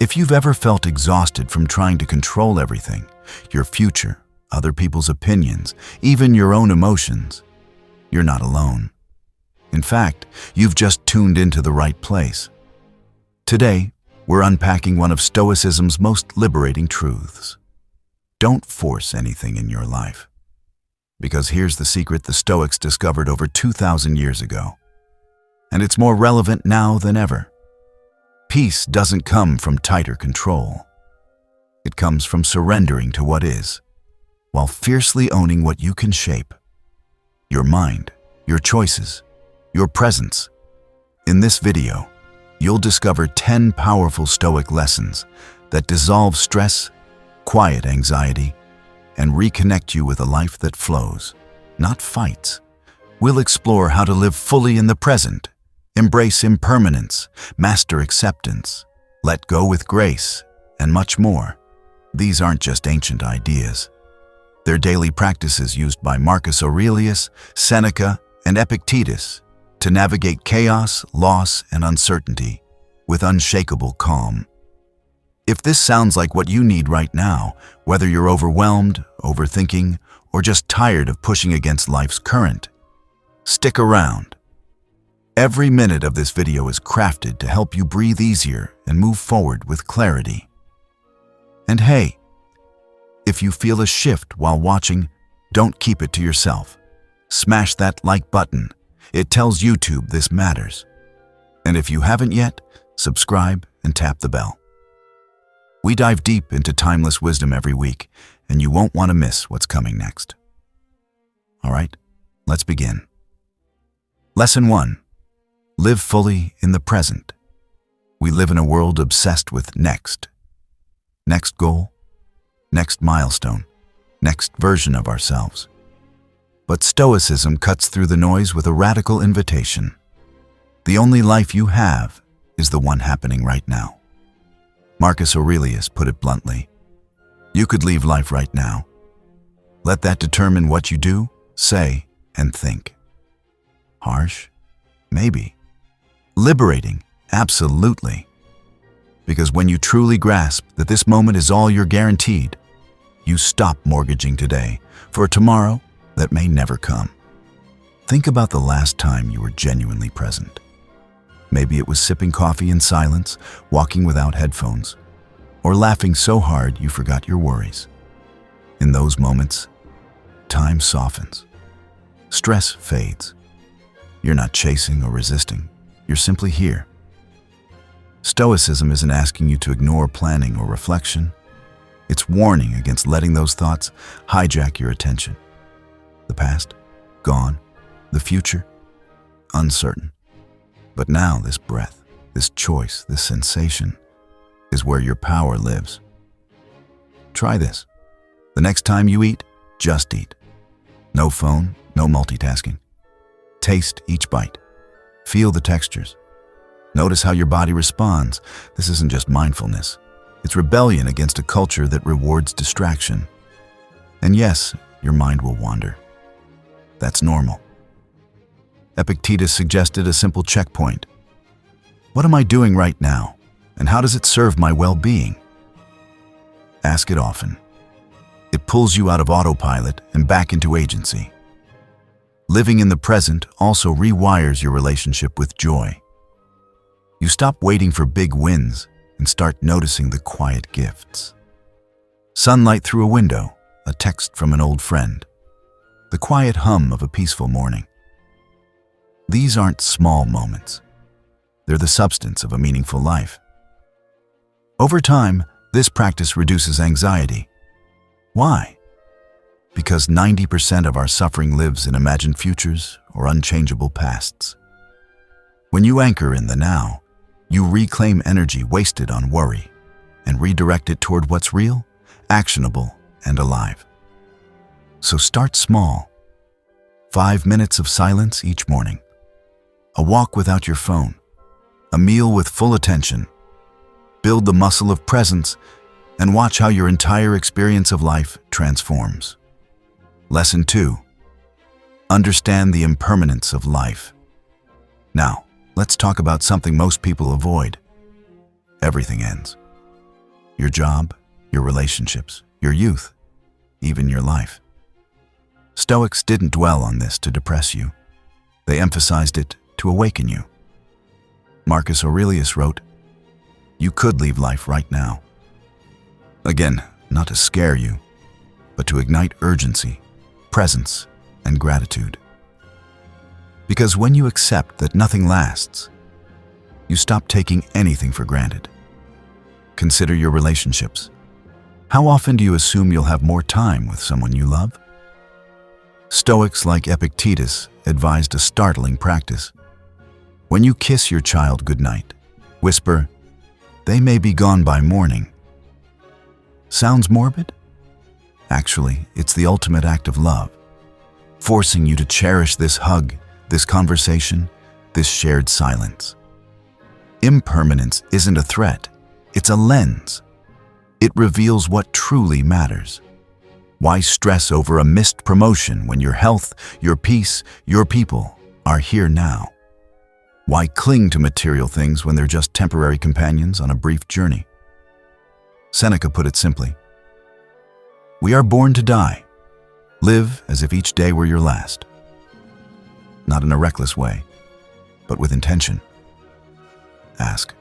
If you've ever felt exhausted from trying to control everything, your future, other people's opinions, even your own emotions, you're not alone. In fact, you've just tuned into the right place. Today, we're unpacking one of Stoicism's most liberating truths. Don't force anything in your life. Because here's the secret the Stoics discovered over 2,000 years ago. And it's more relevant now than ever. Peace doesn't come from tighter control. It comes from surrendering to what is, while fiercely owning what you can shape. Your mind, your choices, your presence. In this video, you'll discover 10 powerful Stoic lessons that dissolve stress, quiet anxiety, and reconnect you with a life that flows, not fights. We'll explore how to live fully in the present, embrace impermanence, master acceptance, let go with grace, and much more. These aren't just ancient ideas. They're daily practices used by Marcus Aurelius, Seneca, and Epictetus to navigate chaos, loss, and uncertainty with unshakable calm. If this sounds like what you need right now, whether you're overwhelmed, overthinking, or just tired of pushing against life's current, stick around. Every minute of this video is crafted to help you breathe easier and move forward with clarity. And hey, if you feel a shift while watching, don't keep it to yourself. Smash that like button. It tells YouTube this matters. And if you haven't yet, subscribe and tap the bell. We dive deep into timeless wisdom every week, and you won't want to miss what's coming next. All right, let's begin. Lesson 1. Live fully in the present. We live in a world obsessed with next. Next goal, next milestone, next version of ourselves. But Stoicism cuts through the noise with a radical invitation. The only life you have is the one happening right now. Marcus Aurelius put it bluntly. You could leave life right now. Let that determine what you do, say, and think. Harsh? Maybe. Liberating? Absolutely. Because when you truly grasp that this moment is all you're guaranteed, you stop mortgaging today for a tomorrow that may never come. Think about the last time you were genuinely present. Maybe it was sipping coffee in silence, walking without headphones, or laughing so hard you forgot your worries. In those moments, time softens. Stress fades. You're not chasing or resisting. You're simply here. Stoicism isn't asking you to ignore planning or reflection. It's warning against letting those thoughts hijack your attention. The past, gone. The future, uncertain. But now this breath, this choice, this sensation is where your power lives. Try this. The next time you eat, just eat. No phone, no multitasking. Taste each bite. Feel the textures. Notice how your body responds. This isn't just mindfulness. It's rebellion against a culture that rewards distraction. And yes, your mind will wander. That's normal. Epictetus suggested a simple checkpoint. What am I doing right now, and how does it serve my well-being? Ask it often. It pulls you out of autopilot and back into agency. Living in the present also rewires your relationship with joy. You stop waiting for big wins and start noticing the quiet gifts. Sunlight through a window, a text from an old friend, the quiet hum of a peaceful morning. These aren't small moments. They're the substance of a meaningful life. Over time, this practice reduces anxiety. Why? Because 90% of our suffering lives in imagined futures or unchangeable pasts. When you anchor in the now, you reclaim energy wasted on worry and redirect it toward what's real, actionable, and alive. So start small. 5 minutes of silence each morning. A walk without your phone. A meal with full attention. Build the muscle of presence and watch how your entire experience of life transforms. Lesson 2. Understand the impermanence of life. Now, let's talk about something most people avoid. Everything ends. your job, your relationships, your youth, even your life. Stoics didn't dwell on this to depress you. They emphasized it to awaken you. Marcus Aurelius wrote, "You could leave life right now." Again, not to scare you, but to ignite urgency, presence, and gratitude. Because when you accept that nothing lasts, you stop taking anything for granted. Consider your relationships. How often do you assume you'll have more time with someone you love? Stoics like Epictetus advised a startling practice. When you kiss your child goodnight, whisper, "They may be gone by morning." Sounds morbid? Actually, it's the ultimate act of love, forcing you to cherish this hug, this conversation, this shared silence. Impermanence isn't a threat, it's a lens. It reveals what truly matters. Why stress over a missed promotion when your health, your peace, your people are here now? Why cling to material things when they're just temporary companions on a brief journey? Seneca put it simply, "We are born to die. Live as if each day were your last." Not in a reckless way, but with intention. Ask,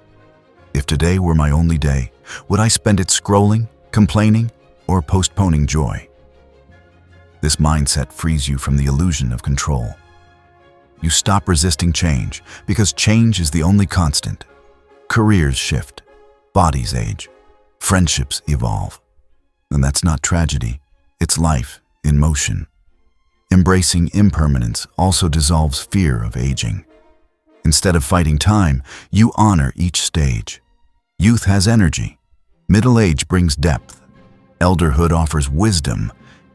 if today were my only day, would I spend it scrolling, complaining, or postponing joy? This mindset frees you from the illusion of control. You stop resisting change because change is the only constant. Careers shift, bodies age, friendships evolve. And that's not tragedy, it's life in motion. Embracing impermanence also dissolves fear of aging. Instead of fighting time, you honor each stage. Youth has energy. Middle age brings depth. Elderhood offers wisdom.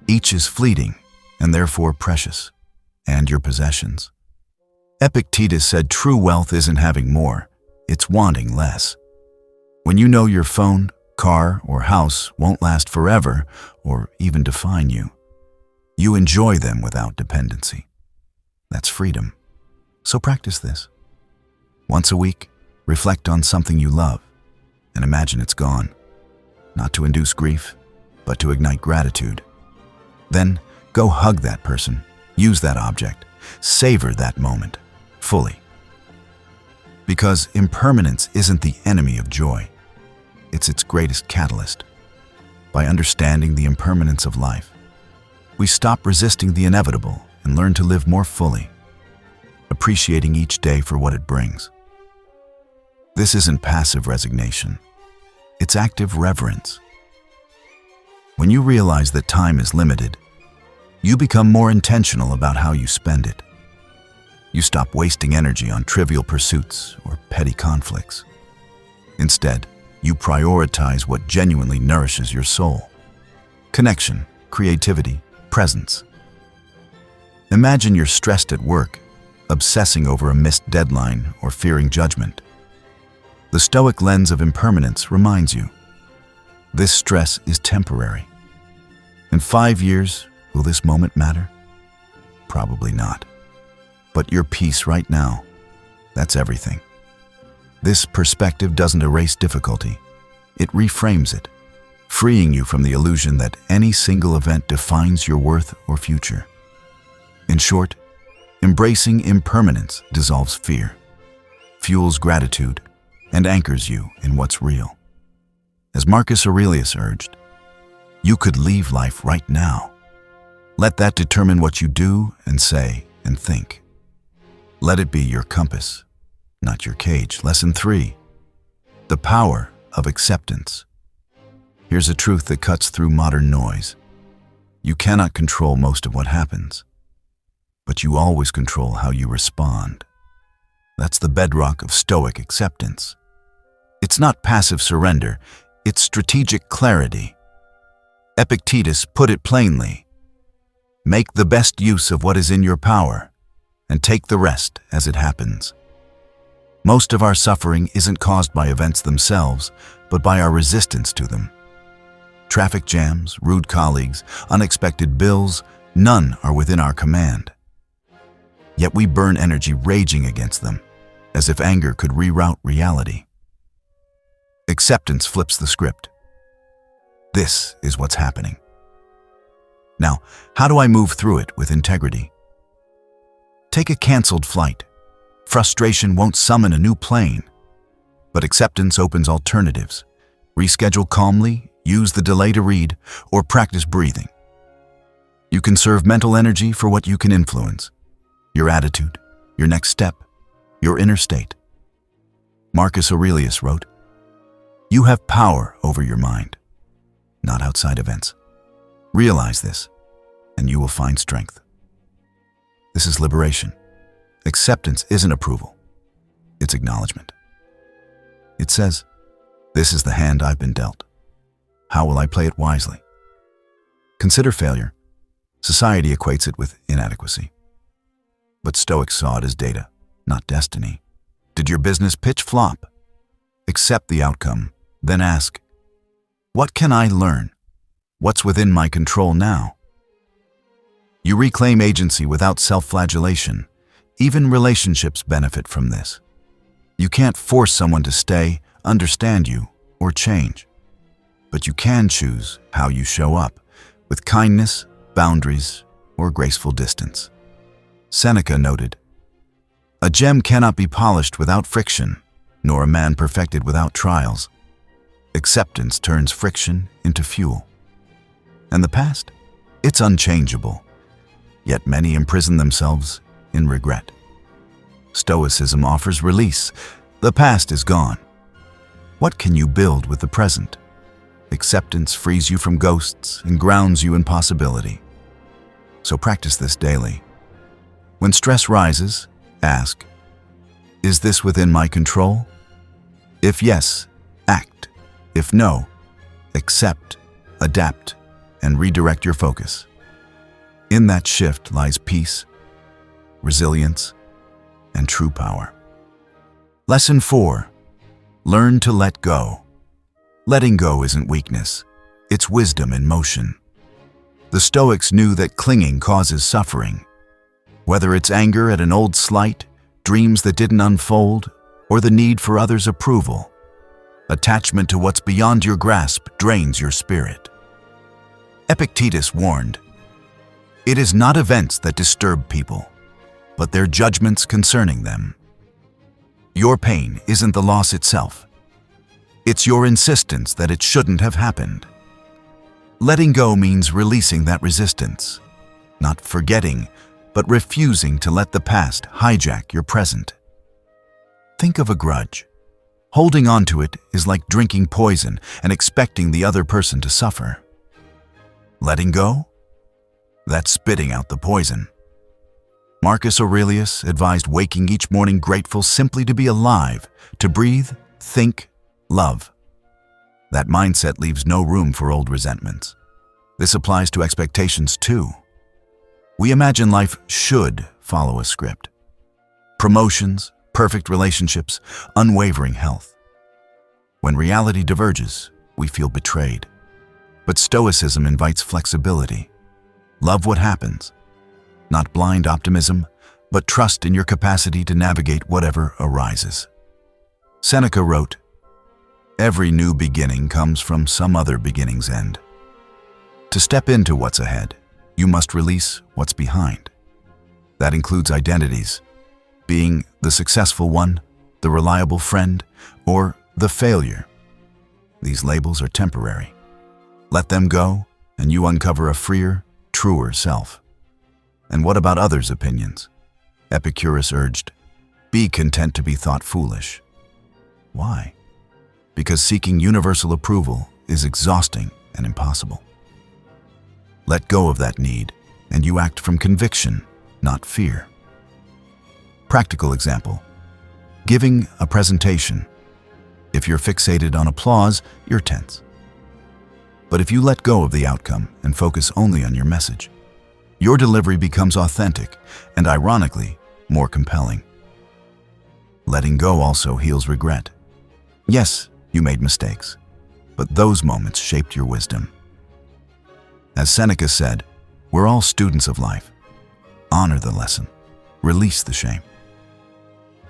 Each is fleeting and therefore precious. And your possessions. Epictetus said true wealth isn't having more, it's wanting less. When you know your phone, car, or house won't last forever or even define you, you enjoy them without dependency. That's freedom. So practice this. Once a week, reflect on something you love and imagine it's gone. Not to induce grief, but to ignite gratitude. Then go hug that person, use that object, savor that moment fully. Because impermanence isn't the enemy of joy, it's its greatest catalyst. By understanding the impermanence of life, we stop resisting the inevitable and learn to live more fully, appreciating each day for what it brings. This isn't passive resignation, it's active reverence. When you realize that time is limited, you become more intentional about how you spend it. You stop wasting energy on trivial pursuits or petty conflicts. Instead, you prioritize what genuinely nourishes your soul. Connection, creativity, presence. Imagine you're stressed at work, obsessing over a missed deadline or fearing judgment. The Stoic lens of impermanence reminds you, this stress is temporary. In 5 years, will this moment matter? Probably not. But your peace right now, that's everything. This perspective doesn't erase difficulty, it reframes it, freeing you from the illusion that any single event defines your worth or future. In short, embracing impermanence dissolves fear, fuels gratitude, and anchors you in what's real. As Marcus Aurelius urged, you could leave life right now. Let that determine what you do and say and think. Let it be your compass, not your cage. Lesson 3, the power of acceptance. Here's a truth that cuts through modern noise. You cannot control most of what happens, but you always control how you respond. That's the bedrock of Stoic acceptance. It's not passive surrender, it's strategic clarity. Epictetus put it plainly, make the best use of what is in your power, and take the rest as it happens. Most of our suffering isn't caused by events themselves, but by our resistance to them. Traffic jams, rude colleagues, unexpected bills, none are within our command. Yet we burn energy raging against them, as if anger could reroute reality. Acceptance flips the script. This is what's happening. Now, how do I move through it with integrity? Take a canceled flight. Frustration won't summon a new plane, but acceptance opens alternatives. Reschedule calmly, use the delay to read, or practice breathing. You conserve mental energy for what you can influence: your attitude, your next step, your inner state. Marcus Aurelius wrote, "You have power over your mind, not outside events. Realize this, and you will find strength." This is liberation. Acceptance isn't approval. It's acknowledgement. It says, "This is the hand I've been dealt. How will I play it wisely?" Consider failure. Society equates it with inadequacy. But Stoics saw it as data, not destiny. Did your business pitch flop? Accept the outcome, then ask, what can I learn? What's within my control now? You reclaim agency without self-flagellation. Even relationships benefit from this. You can't force someone to stay, understand you, or change. But you can choose how you show up, with kindness, boundaries, or graceful distance. Seneca noted, "A gem cannot be polished without friction, nor a man perfected without trials." Acceptance turns friction into fuel. And the past? It's unchangeable. Yet many imprison themselves in regret. Stoicism offers release. The past is gone. What can you build with the present? Acceptance frees you from ghosts and grounds you in possibility. So practice this daily. When stress rises, ask, is this within my control? If yes, act. If no, accept, adapt, and redirect your focus. In that shift lies peace, resilience, and true power. Lesson 4. Learn to let go. Letting go isn't weakness. It's wisdom in motion. The Stoics knew that clinging causes suffering. Whether it's anger at an old slight, dreams that didn't unfold, or the need for others' approval, attachment to what's beyond your grasp drains your spirit. Epictetus warned, "It is not events that disturb people, but their judgments concerning them." Your pain isn't the loss itself. It's your insistence that it shouldn't have happened. Letting go means releasing that resistance, not forgetting, but refusing to let the past hijack your present. Think of a grudge. Holding on to it is like drinking poison and expecting the other person to suffer. Letting go? That's spitting out the poison. Marcus Aurelius advised waking each morning grateful simply to be alive, to breathe, think, love. That mindset leaves no room for old resentments. This applies to expectations too. We imagine life should follow a script. Promotions, perfect relationships, unwavering health. When reality diverges, we feel betrayed. But Stoicism invites flexibility. Love what happens. Not blind optimism, but trust in your capacity to navigate whatever arises. Seneca wrote, "Every new beginning comes from some other beginning's end." To step into what's ahead, you must release what's behind. That includes identities, being the successful one, the reliable friend, or the failure. These labels are temporary. Let them go, and you uncover a freer, truer self. And what about others' opinions? Epicurus urged, "Be content to be thought foolish." Why? Because seeking universal approval is exhausting and impossible. Let go of that need, and you act from conviction, not fear. Practical example. Giving a presentation. If you're fixated on applause, you're tense. But if you let go of the outcome and focus only on your message, your delivery becomes authentic and, ironically, more compelling. Letting go also heals regret. Yes, you made mistakes, but those moments shaped your wisdom. As Seneca said, we're all students of life. Honor the lesson. Release the shame.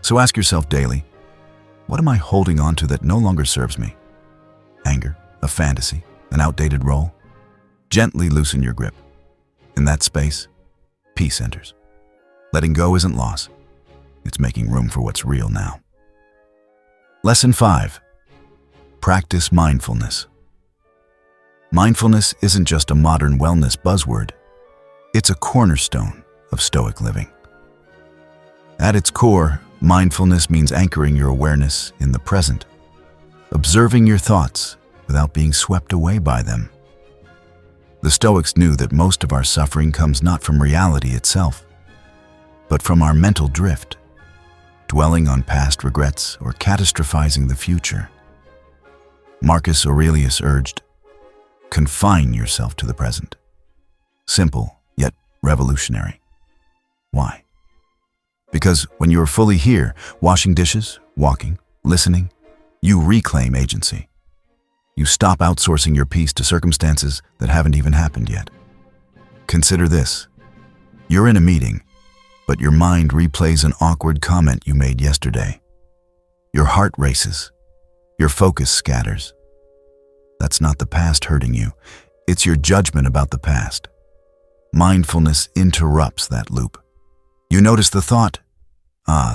So ask yourself daily, what am I holding on to that no longer serves me? Anger, a fantasy, An outdated role? Gently loosen your grip. In that space, peace enters. Letting go isn't loss. It's making room for what's real now. Lesson 5. Practice mindfulness. Mindfulness isn't just a modern wellness buzzword. It's a cornerstone of Stoic living. At its core, mindfulness means anchoring your awareness in the present, observing your thoughts without being swept away by them. The Stoics knew that most of our suffering comes not from reality itself, but from our mental drift, dwelling on past regrets or catastrophizing the future. Marcus Aurelius urged, confine yourself to the present. Simple, yet revolutionary. Why? Because when you are fully here, washing dishes, walking, listening, you reclaim agency. You stop outsourcing your peace to circumstances that haven't even happened yet. Consider this. You're in a meeting, but your mind replays an awkward comment you made yesterday. Your heart races. Your focus scatters. That's not the past hurting you. It's your judgment about the past. Mindfulness interrupts that loop. You notice the thought,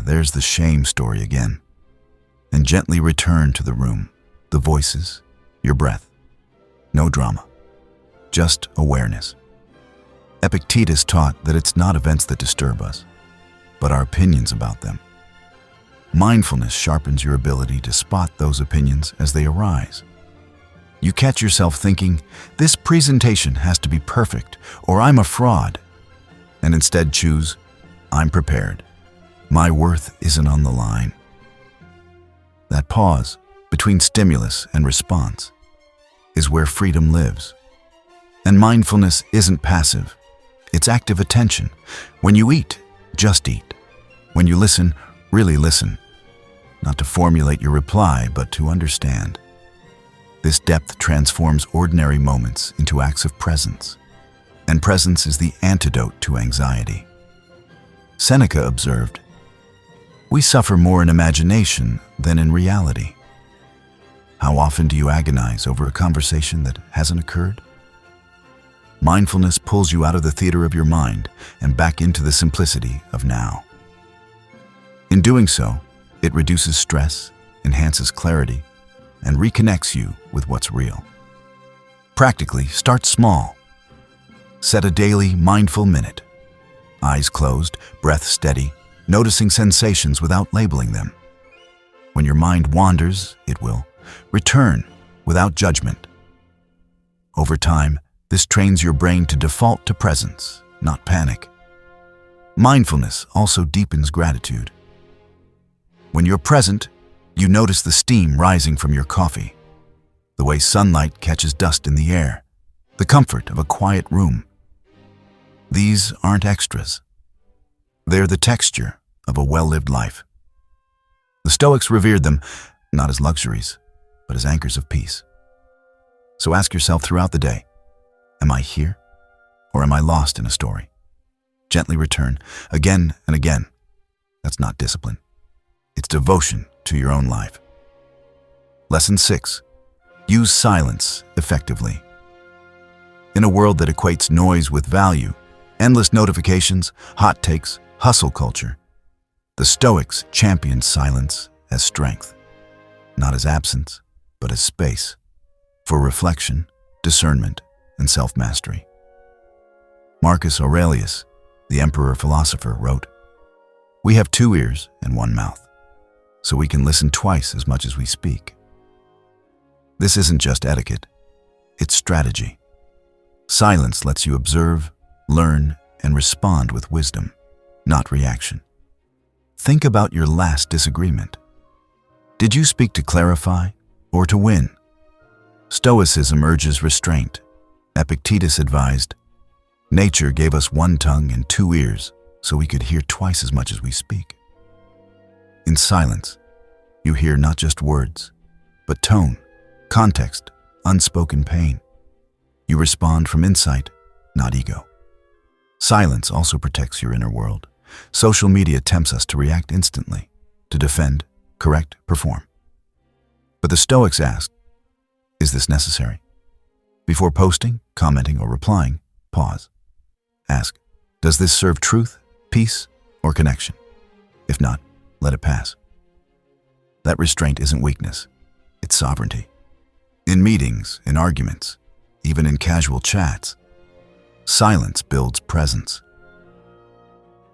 there's the shame story again, and gently return to the room, the voices, your breath. No drama, just awareness. Epictetus taught that it's not events that disturb us, but our opinions about them. Mindfulness sharpens your ability to spot those opinions as they arise. You catch yourself thinking, this presentation has to be perfect, or I'm a fraud, and instead choose, I'm prepared. My worth isn't on the line. That pause between stimulus and response is where freedom lives. And mindfulness isn't passive. It's active attention. When you eat, just eat. When you listen, really listen. Not to formulate your reply, but to understand. This depth transforms ordinary moments into acts of presence. And presence is the antidote to anxiety. Seneca observed, we suffer more in imagination than in reality. How often do you agonize over a conversation that hasn't occurred? Mindfulness pulls you out of the theater of your mind and back into the simplicity of now. In doing so, it reduces stress, enhances clarity, and reconnects you with what's real. Practically, start small. Set a daily mindful minute. Eyes closed, breath steady, noticing sensations without labeling them. When your mind wanders, it will return without judgment. Over time, this trains your brain to default to presence, not panic. Mindfulness also deepens gratitude. When you're present, you notice the steam rising from your coffee, the way sunlight catches dust in the air, the comfort of a quiet room. These aren't extras. They're the texture of a well-lived life. The Stoics revered them not as luxuries, but as anchors of peace. So ask yourself throughout the day, am I here or am I lost in a story? Gently return again and again. That's not discipline. It's devotion to your own life. Lesson 6. Use silence effectively. In a world that equates noise with value, endless notifications, hot takes, hustle culture, the Stoics championed silence as strength, not as absence, but as space for reflection, discernment, and self-mastery. Marcus Aurelius, the emperor-philosopher, wrote, we have 2 ears and 1 mouth, so we can listen twice as much as we speak. This isn't just etiquette, it's strategy. Silence lets you observe, learn, and respond with wisdom, not reaction. Think about your last disagreement. Did you speak to clarify or to win? Stoicism urges restraint. Epictetus advised, nature gave us 1 tongue and 2 ears so we could hear twice as much as we speak. In silence, you hear not just words, but tone, context, unspoken pain. You respond from insight, not ego. Silence also protects your inner world. Social media tempts us to react instantly, to defend, correct, perform. But the Stoics asked, is this necessary? Before posting, commenting, or replying, pause. Ask, does this serve truth, peace, or connection? If not, let it pass. That restraint isn't weakness, it's sovereignty. In meetings, in arguments, even in casual chats, silence builds presence.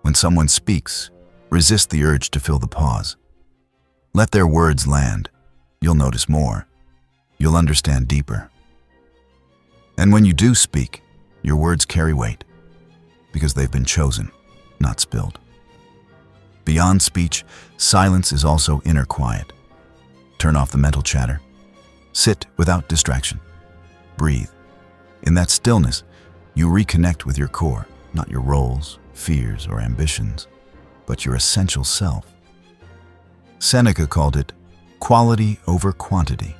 When someone speaks, resist the urge to fill the pause. Let their words land. You'll notice more. You'll understand deeper. And when you do speak, your words carry weight because they've been chosen, not spilled. Beyond speech, silence is also inner quiet. Turn off the mental chatter. Sit without distraction. Breathe. In that stillness, you reconnect with your core, not your roles, fears, or ambitions, but your essential self. Seneca called it quality over quantity,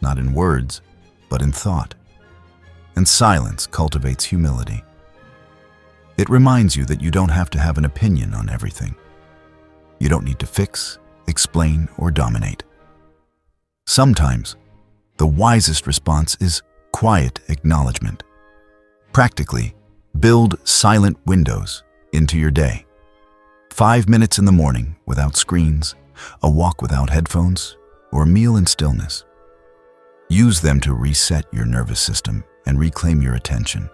not in words, but in thought. And silence cultivates humility. It reminds you that you don't have to have an opinion on everything. You don't need to fix, explain, or dominate. Sometimes, the wisest response is quiet acknowledgement. Practically, build silent windows into your day. 5 minutes in the morning without screens, a walk without headphones, or a meal in stillness. Use them to reset your nervous system and reclaim your attention.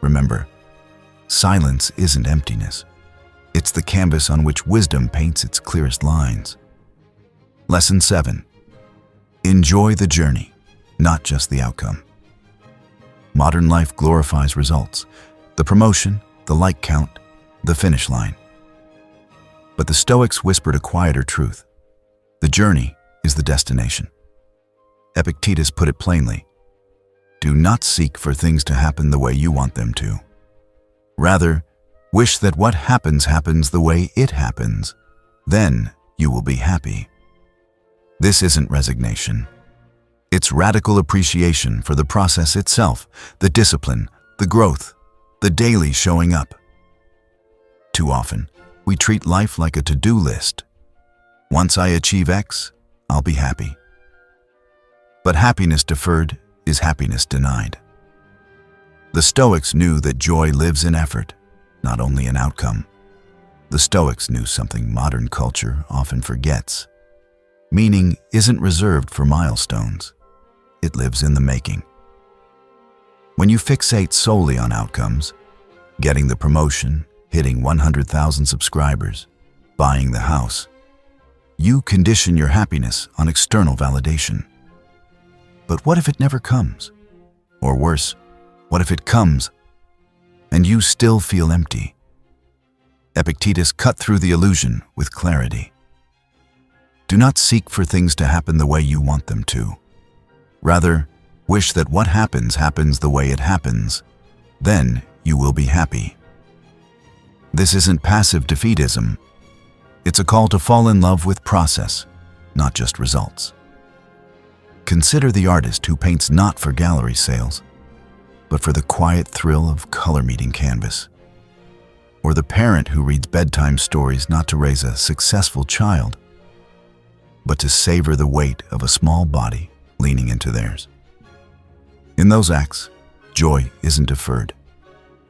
Remember, silence isn't emptiness. It's the canvas on which wisdom paints its clearest lines. Lesson 7. Enjoy the journey, not just the outcome. Modern life glorifies results, the promotion, the like count, the finish line. But the Stoics whispered a quieter truth. The journey is the destination. Epictetus put it plainly, do not seek for things to happen the way you want them to. Rather, wish that what happens happens the way it happens. Then you will be happy. This isn't resignation. It's radical appreciation for the process itself, the discipline, the growth, the daily showing up. Too often, we treat life like a to-do list. Once I achieve X, I'll be happy. But happiness deferred is happiness denied. The Stoics knew that joy lives in effort, not only in outcome. The Stoics knew something modern culture often forgets. Meaning isn't reserved for milestones. It lives in the making. When you fixate solely on outcomes, getting the promotion, hitting 100,000 subscribers, buying the house, you condition your happiness on external validation. But what if it never comes? Or worse, what if it comes and you still feel empty? Epictetus cut through the illusion with clarity. Do not seek for things to happen the way you want them to. Rather, wish that what happens happens the way it happens. Then you will be happy. This isn't passive defeatism. It's a call to fall in love with process, not just results. Consider the artist who paints not for gallery sales, but for the quiet thrill of color meeting canvas. Or the parent who reads bedtime stories not to raise a successful child, but to savor the weight of a small body leaning into theirs. In those acts, joy isn't deferred,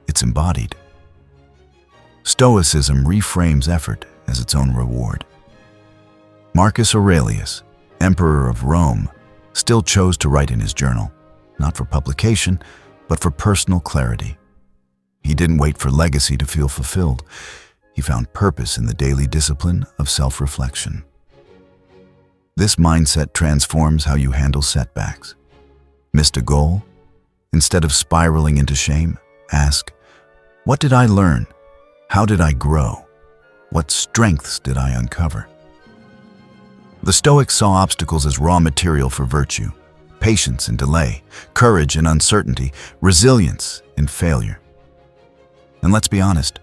it's embodied. Stoicism reframes effort as its own reward. Marcus Aurelius, Emperor of Rome, still chose to write in his journal, not for publication, but for personal clarity. He didn't wait for legacy to feel fulfilled. He found purpose in the daily discipline of self-reflection. This mindset transforms how you handle setbacks. Missed a goal? Instead of spiraling into shame, ask, what did I learn? How did I grow? What strengths did I uncover? The Stoics saw obstacles as raw material for virtue, patience in delay, courage in uncertainty, resilience in failure. And let's be honest,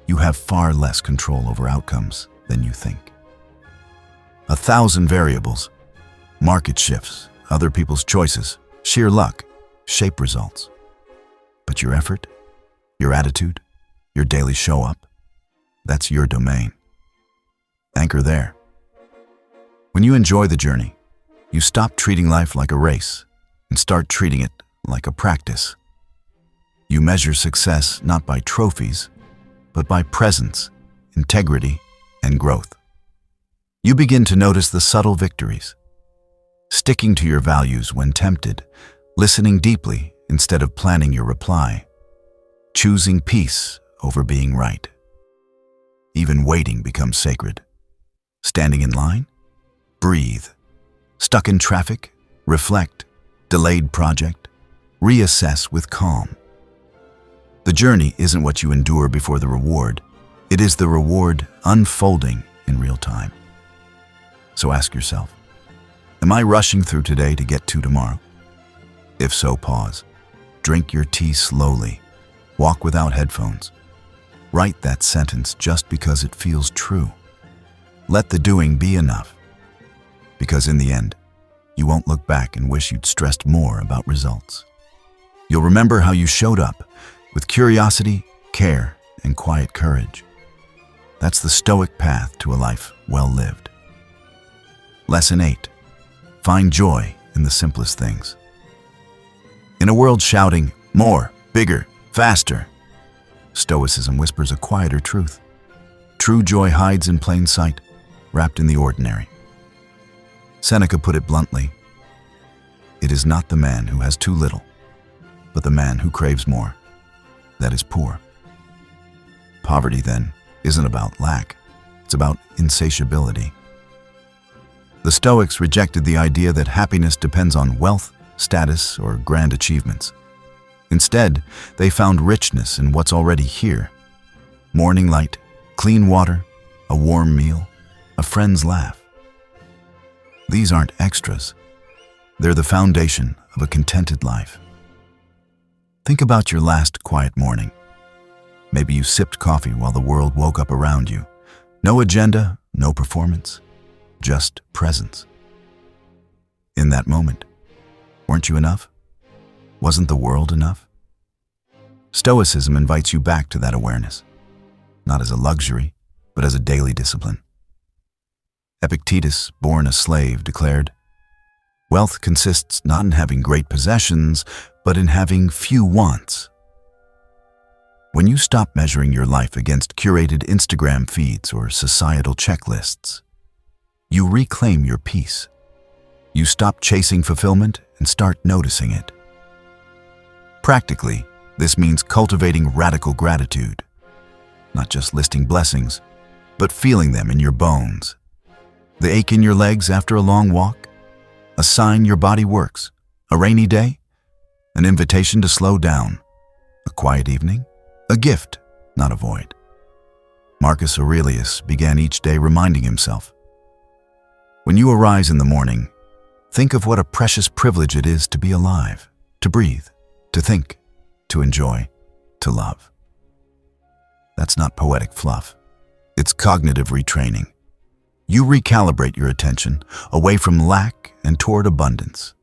you have far less control over outcomes than you think. 1,000 variables, market shifts, other people's choices, sheer luck, shape results. But your effort, your attitude, your daily show up, that's your domain. Anchor there. When you enjoy the journey, you stop treating life like a race. and start treating it like a practice. You measure success not by trophies, but by presence, integrity, and growth. You begin to notice the subtle victories. Sticking to your values when tempted, listening deeply instead of planning your reply, choosing peace over being right. Even waiting becomes sacred. Standing in line? Breathe. Stuck in traffic? Reflect. Delayed project? Reassess with calm. The journey isn't what you endure before the reward. It is the reward unfolding in real time. So ask yourself, am I rushing through today to get to tomorrow? If so, pause. Drink your tea slowly. Walk without headphones. Write that sentence just because it feels true. Let the doing be enough. Because in the end, you won't look back and wish you'd stressed more about results. You'll remember how you showed up with curiosity, care, and quiet courage. That's the Stoic path to a life well lived. Lesson 8. Find joy in the simplest things. In a world shouting, more, bigger, faster, Stoicism whispers a quieter truth. True joy hides in plain sight, wrapped in the ordinary. Seneca put it bluntly, "It is not the man who has too little, but the man who craves more, that is poor." Poverty, then, isn't about lack, it's about insatiability. The Stoics rejected the idea that happiness depends on wealth, status, or grand achievements. Instead, they found richness in what's already here. Morning light, clean water, a warm meal, a friend's laugh. These aren't extras. They're the foundation of a contented life. Think about your last quiet morning. Maybe you sipped coffee while the world woke up around you. No agenda, no performance, just presence. In that moment, weren't you enough? Wasn't the world enough? Stoicism invites you back to that awareness, not as a luxury, but as a daily discipline. Epictetus, born a slave, declared, "Wealth consists not in having great possessions, but in having few wants." When you stop measuring your life against curated Instagram feeds or societal checklists, you reclaim your peace. You stop chasing fulfillment and start noticing it. Practically, this means cultivating radical gratitude, not just listing blessings, but feeling them in your bones. The ache in your legs after a long walk, a sign your body works, a rainy day, an invitation to slow down, a quiet evening, a gift, not a void. Marcus Aurelius began each day reminding himself, "When you arise in the morning, think of what a precious privilege it is to be alive, to breathe, to think, to enjoy, to love." That's not poetic fluff. It's cognitive retraining. You recalibrate your attention away from lack and toward abundance.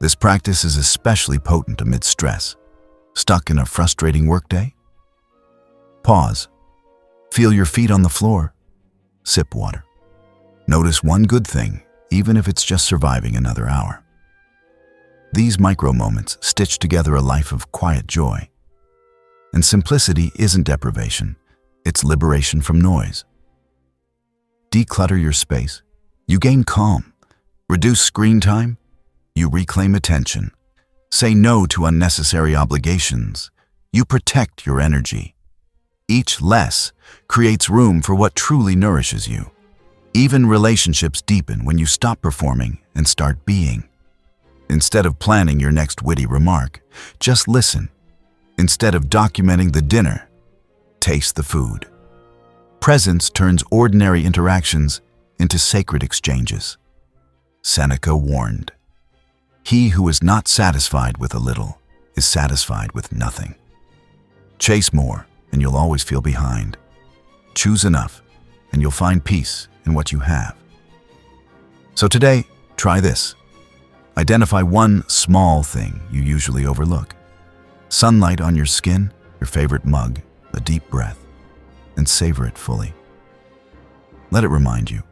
This practice is especially potent amid stress. Stuck in a frustrating workday? Pause. Feel your feet on the floor. Sip water. Notice one good thing, even if it's just surviving another hour. These micro moments stitch together a life of quiet joy. And simplicity isn't deprivation, it's liberation from noise. Declutter your space. You gain calm. Reduce screen time. You reclaim attention. Say no to unnecessary obligations. You protect your energy. Each less creates room for what truly nourishes you. Even relationships deepen when you stop performing and start being. Instead of planning your next witty remark, just listen. Instead of documenting the dinner, taste the food. Presence turns ordinary interactions into sacred exchanges. Seneca warned, "He who is not satisfied with a little is satisfied with nothing." Chase more, and you'll always feel behind. Choose enough, and you'll find peace in what you have. So today, try this. Identify one small thing you usually overlook. Sunlight on your skin, your favorite mug, a deep breath, and savor it fully. Let it remind you,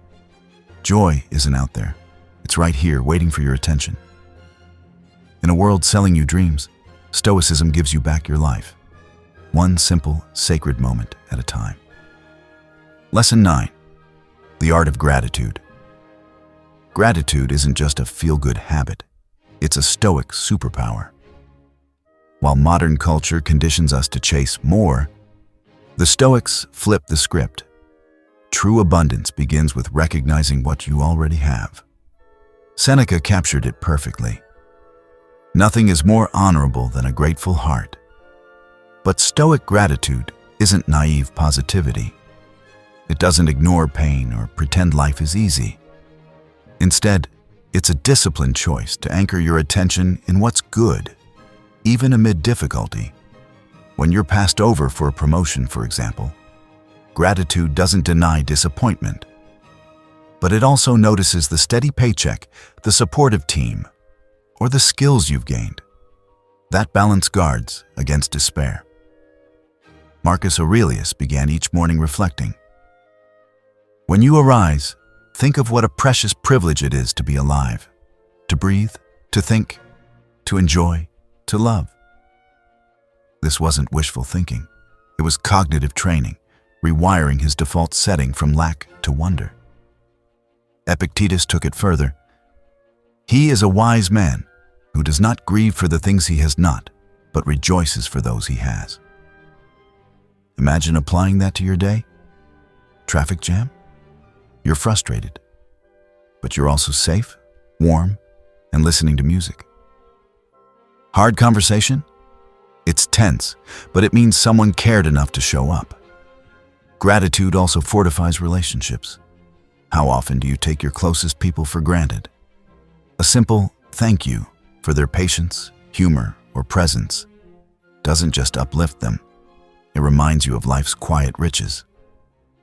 joy isn't out there. It's right here, waiting for your attention. In a world selling you dreams, Stoicism gives you back your life, one simple, sacred moment at a time. Lesson 9. The art of gratitude. Gratitude isn't just a feel-good habit, it's a Stoic superpower. While modern culture conditions us to chase more, the Stoics flip the script. True abundance begins with recognizing what you already have. Seneca captured it perfectly. Nothing is more honorable than a grateful heart. But Stoic gratitude isn't naive positivity. It doesn't ignore pain or pretend life is easy. Instead, it's a disciplined choice to anchor your attention in what's good, even amid difficulty. When you're passed over for a promotion, for example, gratitude doesn't deny disappointment. But it also notices the steady paycheck, the supportive team, or the skills you've gained. That balance guards against despair. Marcus Aurelius began each morning reflecting. When you arise, think of what a precious privilege it is to be alive, to breathe, to think, to enjoy, to love. This wasn't wishful thinking. It was cognitive training, rewiring his default setting from lack to wonder. Epictetus took it further. He is a wise man who does not grieve for the things he has not, but rejoices for those he has. Imagine applying that to your day. Traffic jam? You're frustrated, but you're also safe, warm, and listening to music. Hard conversation? It's tense, but it means someone cared enough to show up. Gratitude also fortifies relationships. How often do you take your closest people for granted? A simple thank you for their patience, humor, or presence doesn't just uplift them. It reminds you of life's quiet riches.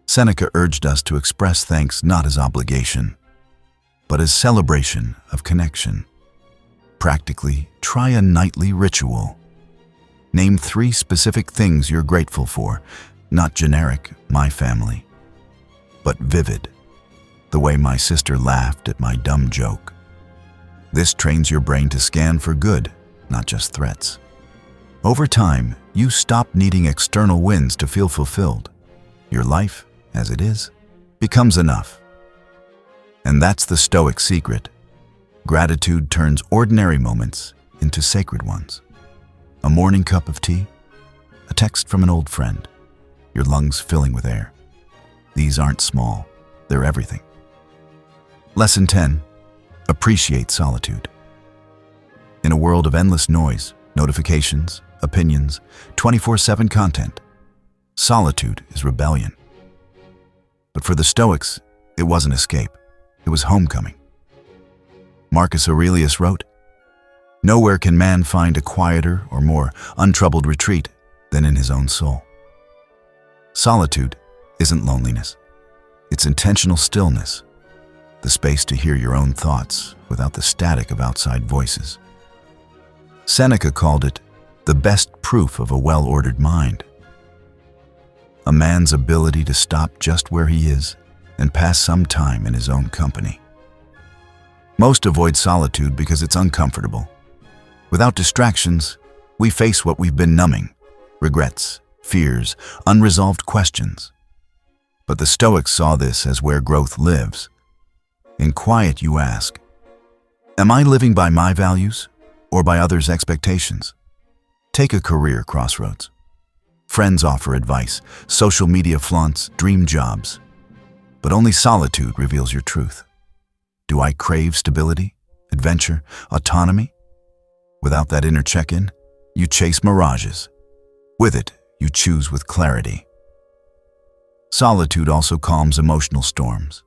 Seneca urged us to express thanks not as obligation, but as celebration of connection. Practically, try a nightly ritual. Name 3 specific things you're grateful for, not generic, my family, but vivid. The way my sister laughed at my dumb joke. This trains your brain to scan for good, not just threats. Over time, you stop needing external wins to feel fulfilled. Your life, as it is, becomes enough. And that's the Stoic secret. Gratitude turns ordinary moments into sacred ones. A morning cup of tea, a text from an old friend, your lungs filling with air. These aren't small, they're everything. Lesson 10. Appreciate solitude. In a world of endless noise, notifications, opinions, 24/7 content, solitude is rebellion. But for the Stoics, it wasn't escape, it was homecoming. Marcus Aurelius wrote, "Nowhere can man find a quieter or more untroubled retreat than in his own soul." Solitude isn't loneliness, it's intentional stillness, the space to hear your own thoughts without the static of outside voices. Seneca called it the best proof of a well-ordered mind. A man's ability to stop just where he is and pass some time in his own company. Most avoid solitude because it's uncomfortable. Without distractions, we face what we've been numbing: regrets, fears, unresolved questions. But the Stoics saw this as where growth lives. In quiet, you ask, am I living by my values or by others' expectations? Take a career crossroads. Friends offer advice, social media flaunts dream jobs, but only solitude reveals your truth. Do I crave stability, adventure, autonomy? Without that inner check-in, you chase mirages. With it, you choose with clarity. Solitude also calms emotional storms.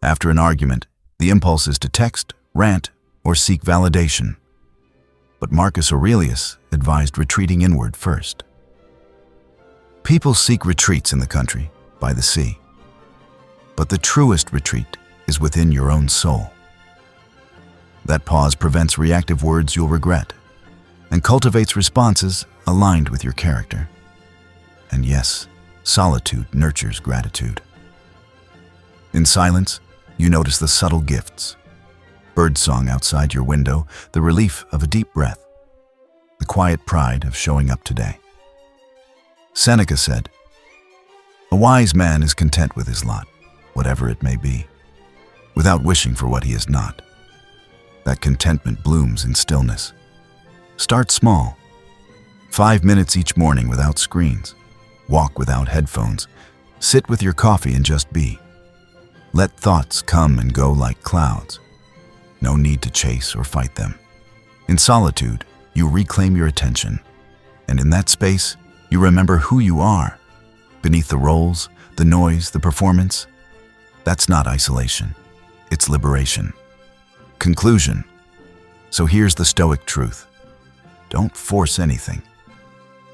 After an argument, the impulse is to text, rant, or seek validation. But Marcus Aurelius advised retreating inward first. People seek retreats in the country, by the sea. But the truest retreat is within your own soul. That pause prevents reactive words you'll regret and cultivates responses aligned with your character. And yes, solitude nurtures gratitude. In silence, you notice the subtle gifts. birdsong outside your window, the relief of a deep breath, the quiet pride of showing up today. Seneca said, "A wise man is content with his lot, whatever it may be, without wishing for what he is not." That contentment blooms in stillness. Start small. 5 minutes each morning without screens. Walk without headphones. Sit with your coffee and just be. Let thoughts come and go like clouds. No need to chase or fight them. In solitude, you reclaim your attention. And in that space, you remember who you are. Beneath the roles, the noise, the performance. That's not isolation. It's liberation. Conclusion. So here's the Stoic truth. Don't force anything.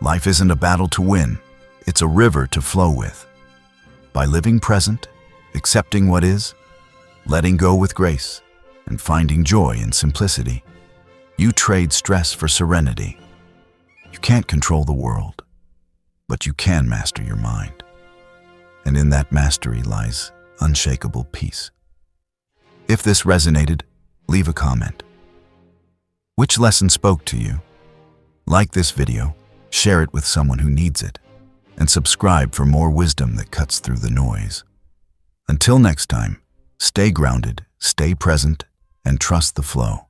Life isn't a battle to win. It's a river to flow with. By living present, accepting what is, letting go with grace, and finding joy in simplicity, you trade stress for serenity. You can't control the world, but you can master your mind. And in that mastery lies unshakable peace. If this resonated, leave a comment. Which lesson spoke to you? Like this video, share it with someone who needs it, and subscribe for more wisdom that cuts through the noise. Until next time, stay grounded, stay present, and trust the flow.